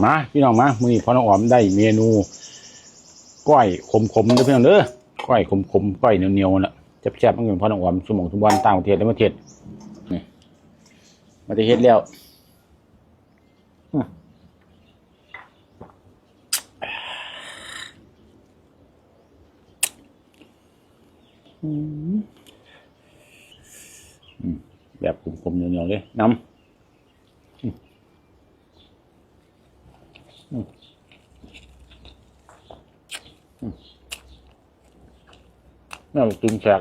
มาพี่น้องมามื้อนี้พ่อน้องออมได้เมนูก้อยขมๆเด้อพี่น้องเด้อก้อยขมๆก้อยเหนียวๆน่ะแซ่บๆมันเป็นพ่อน้องออมสมองสมบัติต่างประเทศและประเทศนี่มาได้เฮ็ดแล้วแบบขมๆเหนียวๆเลยน้ำน่ากินแฉก